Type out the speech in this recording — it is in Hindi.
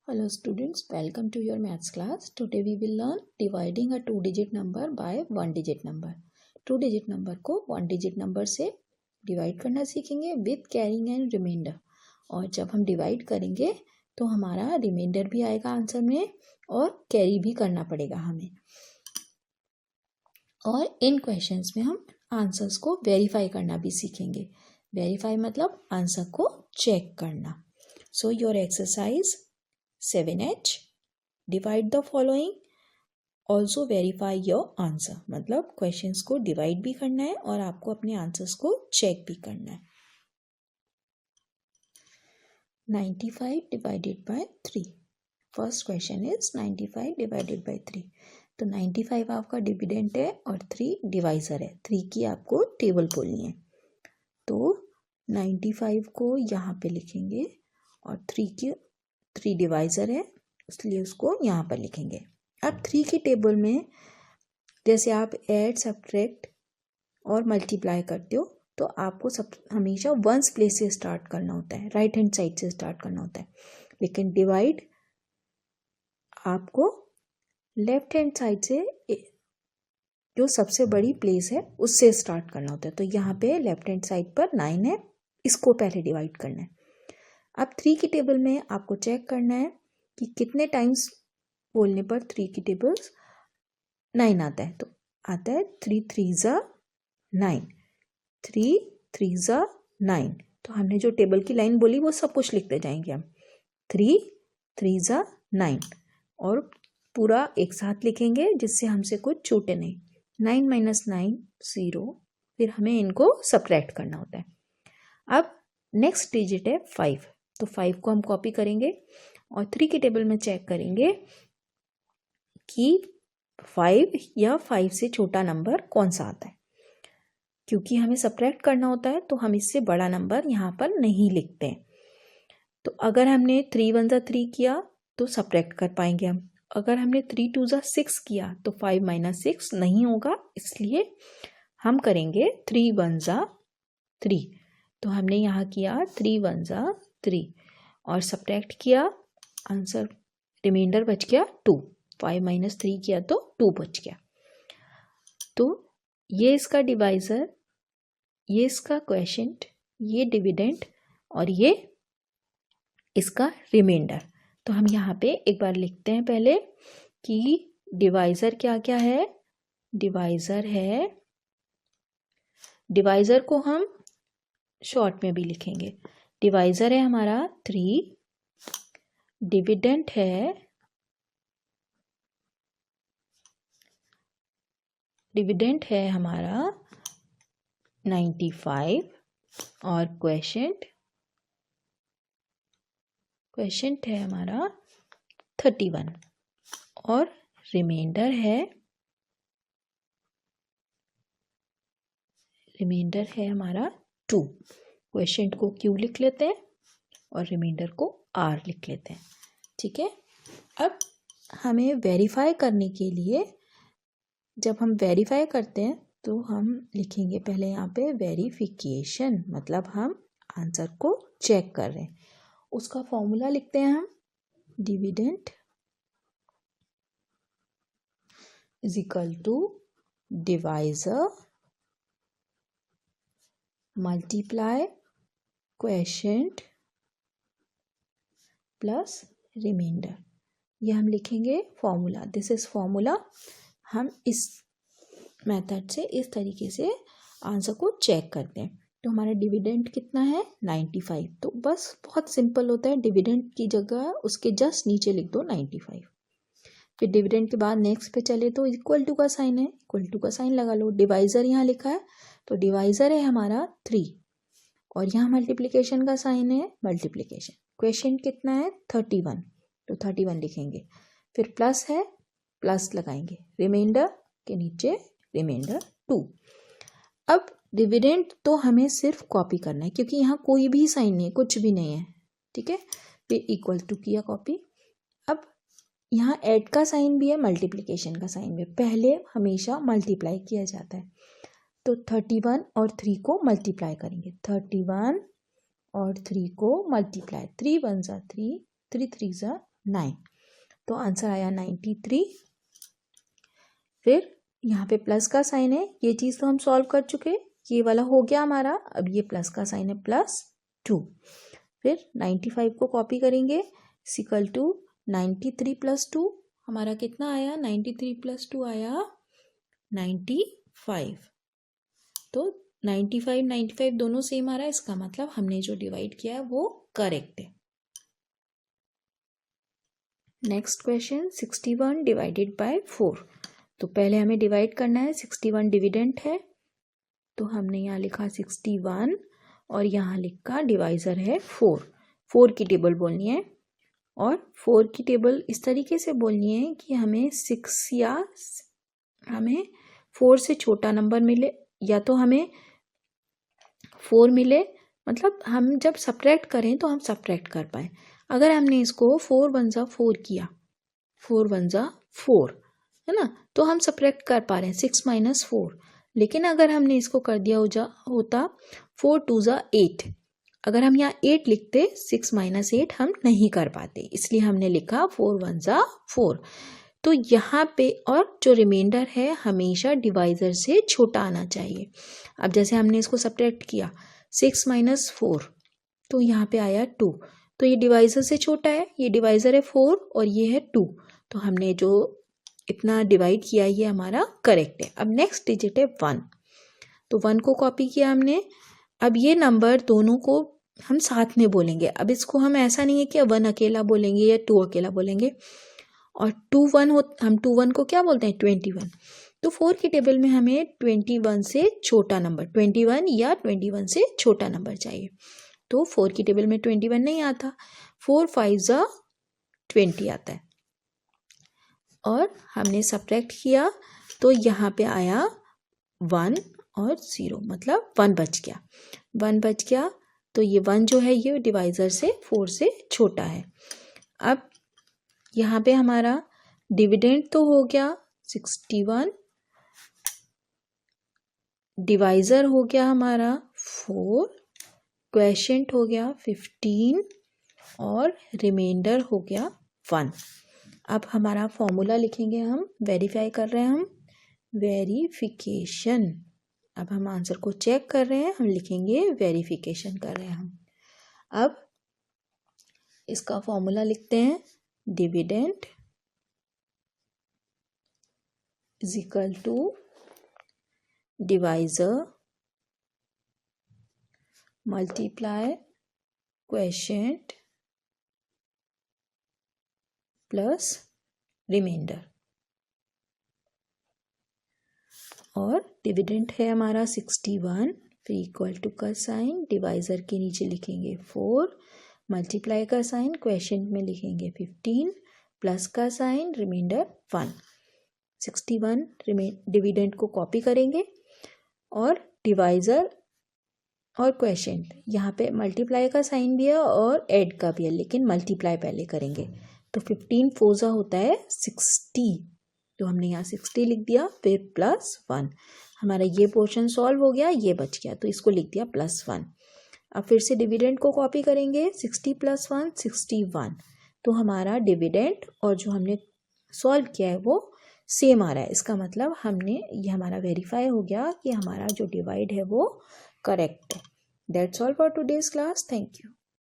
Hello students, welcome to your maths class. Today we will learn dividing a two-digit number by one-digit number. Two-digit number को one-digit number से divide करना सीखेंगे with carrying and remainder. और जब हम divide करेंगे तो हमारा remainder भी आएगा आंसर में और carry भी करना पड़ेगा हमें. और इन questions में हम आंसर्स को verify करना भी सीखेंगे. Verify मतलब आंसर को check करना. So your exercise 7H, divide the following, also verify your answer. मतलब क्वेश्चंस को डिवाइड भी करना है और आपको अपने आंसर्स को चेक भी करना है. 95 divided by 3. First question is 95 divided by 3. तो 95 आपका डिविडेंड है और 3 डिवाइजर है. 3 की आपको टेबल बोलनी है. तो 95 को यहाँ पे लिखेंगे और 3 डिवाइजर है इसलिए उसको यहाँ पर लिखेंगे. अब 3 की टेबल में जैसे आप ऐड सब्ट्रैक्ट और मल्टीप्लाई करते हो तो आपको हमेशा वंस प्लेस से स्टार्ट करना होता है, राइट हैंड साइड से स्टार्ट करना होता है. लेकिन डिवाइड आपको लेफ्ट हैंड साइड से जो सबसे बड़ी प्लेस है उससे स्टार्ट करना होता है. तो यहाँ पे लेफ्ट हैंड साइड पर 9 है, इसको पहले डिवाइड करना है. अब 3 की टेबल में आपको चेक करना है कि कितने टाइम्स बोलने पर 3 की टेबल्स 9 आता है. तो आता है 3 3 ज़ा 9, 3 3 ज़ा 9. तो हमने जो टेबल की लाइन बोली वो सब कुछ लिखते जाएंगे हम. 3 3 ज़ा 9 और पूरा एक साथ लिखेंगे जिससे हमसे कुछ छूटे नहीं. 9 - 9 0. फिर हमें इनको सब्ट्रैक्ट करना होता है. अब नेक्स्ट डिजिट है 5. तो 5 को हम कॉपी करेंगे और 3 की टेबल में चेक करेंगे कि 5 या 5 से छोटा नंबर कौन सा आता है. क्योंकि हमें सब्ट्रैक्ट करना होता है तो हम इससे बड़ा नंबर यहाँ पर नहीं लिखते हैं. तो अगर हमने 3 1 ज़ा 3 किया तो सब्ट्रैक्ट कर पाएंगे हम. अगर हमने 3 2 ज़ा 6 किया तो 5 - 6 नहीं होगा, इसलिए हम करेंगे 3 1 ज़ा 3. तो हमने यहाँ किया 3 1 ज़ा 3 और सब्ट्रैक्ट किया, आंसर रिमाइंडर बच गया 2. 5 - 3 किया तो 2 बच गया. तो ये इसका डिवाइजर, ये इसका क्वोशिएंट, ये डिविडेंड और ये इसका रिमाइंडर. तो हम यहाँ पे एक बार लिखते हैं पहले कि डिवाइजर क्या क्या है. डिवाइजर है, डिवाइजर को हम शॉर्ट में भी लिखेंगे. डिवाइजर है हमारा 3, डिविडेंड है, डिविडेंड है हमारा 95 और क्वोशिएंट है हमारा 31 और रिमाइंडर है हमारा 2. क्वोशिएंट को Q लिख लेते हैं और रिमाइंडर को R लिख लेते हैं. ठीक है. अब हमें वेरीफाई करने के लिए जब हम वेरीफाई करते हैं तो हम लिखेंगे पहले यहाँ पे वेरिफिकेशन, मतलब हम आंसर को चेक कर रहे हैं. उसका फॉर्मूला लिखते हैं हम. Dividend is equal to divisor multiply quotient plus remainder. ये हम लिखेंगे फॉर्मूला. This is formula. हम इस मेथड से इस तरीके से आंसर को चेक करते हैं. तो हमारा डिविडेंड कितना है 95. तो बस बहुत सिंपल होता है. डिविडेंड की जगह उसके जस्ट नीचे लिख दो 95. फिर डिविडेंड के बाद नेक्स्ट पे चले तो इक्वल टू का साइन है, इक्वल टू का साइन लगा लो. डिवाइजर यहाँ लिखा है तो डिवाइजर है हमारा 3 और यहाँ मल्टीप्लिकेशन का साइन है मल्टीप्लिकेशन. क्वोशिएंट कितना है 31 तो 31 लिखेंगे. फिर प्लस है, प्लस लगाएंगे. रिमाइंडर के नीचे रिमाइंडर 2. अब डिविडेंड तो हमें सिर्फ कॉपी करना है क्योंकि यहाँ कोई भी साइन नहीं है, कुछ भी नहीं है. ठीक है. फिर इक्वल टू किया कॉपी. अब यहाँ ऐड का साइन भी है, मल्टीप्लिकेशन का साइन भी. पहले हमेशा मल्टीप्लाई किया जाता है. तो 31 और 3 को मल्टीप्लाई करेंगे. 31 और 3 को मल्टीप्लाई. 3 1 ज़ा 3, 3 3 ज़ा 9। तो आंसर आया 93। फिर यहाँ पे प्लस का साइन है, ये चीज़ तो हम सॉल्व कर चुके, ये वाला हो गया हमारा। अब ये प्लस का साइन है +2। फिर 95 को कॉपी करेंगे, इक्वल टू 93 + 2 हमारा कितना आया, 93 + 2 आया 95। तो 95 95 दोनों सेम आ रहा है, इसका मतलब हमने जो डिवाइड किया है वो करेक्ट है। Next question 61 divided by 4। तो पहले हमें डिवाइड करना है, 61 डिविडेंट है तो हमने यहाँ लिखा 61 और यहाँ लिखा डिवाइज़र है 4। 4 की टेबल बोलनी है और 4 की टेबल इस तरीके से बोलनी है कि हमें 6 या हमें 4 से छोटा नंबर मिले, या तो हमें 4 मिले, मतलब हम जब सब्ट्रैक्ट करें तो हम सब्ट्रैक्ट कर पाए। अगर हमने इसको 4 × 1 = 4 किया, 4 × 1 = 4 है ना, तो हम सब्ट्रैक्ट कर पा रहे हैं 6 - 4। लेकिन अगर हमने इसको कर दिया होता 4 × 2 = 8, अगर हम यहाँ 8 लिखते 6 - 8 हम नहीं कर पाते, इसलिए हमने लिखा 4 × 1 = 4। तो यहाँ पे और जो रिमाइंडर है हमेशा डिवाइज़र से छोटा आना चाहिए। अब जैसे हमने इसको सब्ट्रैक्ट किया 6 - 4 तो यहाँ पे आया 2, तो ये डिवाइज़र से छोटा है, ये डिवाइज़र है 4 और ये है 2, तो हमने जो इतना डिवाइड किया ये हमारा करेक्ट है। अब नेक्स्ट डिजिट है 1, तो 1 को कॉपी किया हमने। अब ये नंबर दोनों को हम साथ में बोलेंगे। अब इसको हम ऐसा नहीं है कि 1 अकेला बोलेंगे या 2 अकेला बोलेंगे, और 2 1 हम 2 1 को क्या बोलते हैं 21। तो 4 की टेबल में हमें 21 से छोटा नंबर 21 या 21 से छोटा नंबर चाहिए। तो 4 की टेबल में 21 नहीं आता, 4 5 = 20 आता है। और हमने सब्ट्रैक्ट किया तो यहाँ पे आया 1 और 0, मतलब 1 बच गया। 1 बच गया तो ये 1 जो है ये डिवाइज़र से 4 से छोटा है। अब यहाँ पे हमारा डिविडेंड तो हो गया 61, डिवाइज़र हो गया हमारा 4, क्वोशिएंट हो गया 15 और रिमाइंडर हो गया 1। अब हमारा फॉर्मूला लिखेंगे हम, वेरीफाई कर रहे हैं हम, वेरिफिकेशन। अब हम आंसर को चेक कर रहे हैं, हम लिखेंगे वेरिफिकेशन कर रहे हैं हम। अब इसका फॉर्मूला लिखते हैं, dividend is equal to divisor multiply quotient plus remainder. और डिविडेंड है हमारा 61, फिर इक्वल टू का साइन, डिवाइज़र के नीचे लिखेंगे 4, मल्टीप्लाई का साइन, क्वोशिएंट में लिखेंगे 15, प्लस का साइन, रिमाइंडर 1। 61 डिविडेंड को कॉपी करेंगे और डिवाइज़र और क्वोशिएंट, यहाँ पे मल्टीप्लाई का साइन भी है और ऐड का भी है, लेकिन मल्टीप्लाई पहले करेंगे। तो 15 4 होता है 60, तो हमने यहाँ 60 लिख दिया, फिर +1। हमारा ये पोर्शन सॉल्व हो गया, ये बच गया तो इसको लिख दिया +1। अब फिर से डिविडेंड को कॉपी करेंगे, 60 + 1 61, तो हमारा डिविडेंड और जो हमने सॉल्व किया है वो सेम आ रहा है। इसका मतलब ये हमारा वेरीफाई हो गया कि हमारा जो डिवाइड है वो करेक्ट है। That's all for today's class. Thank you.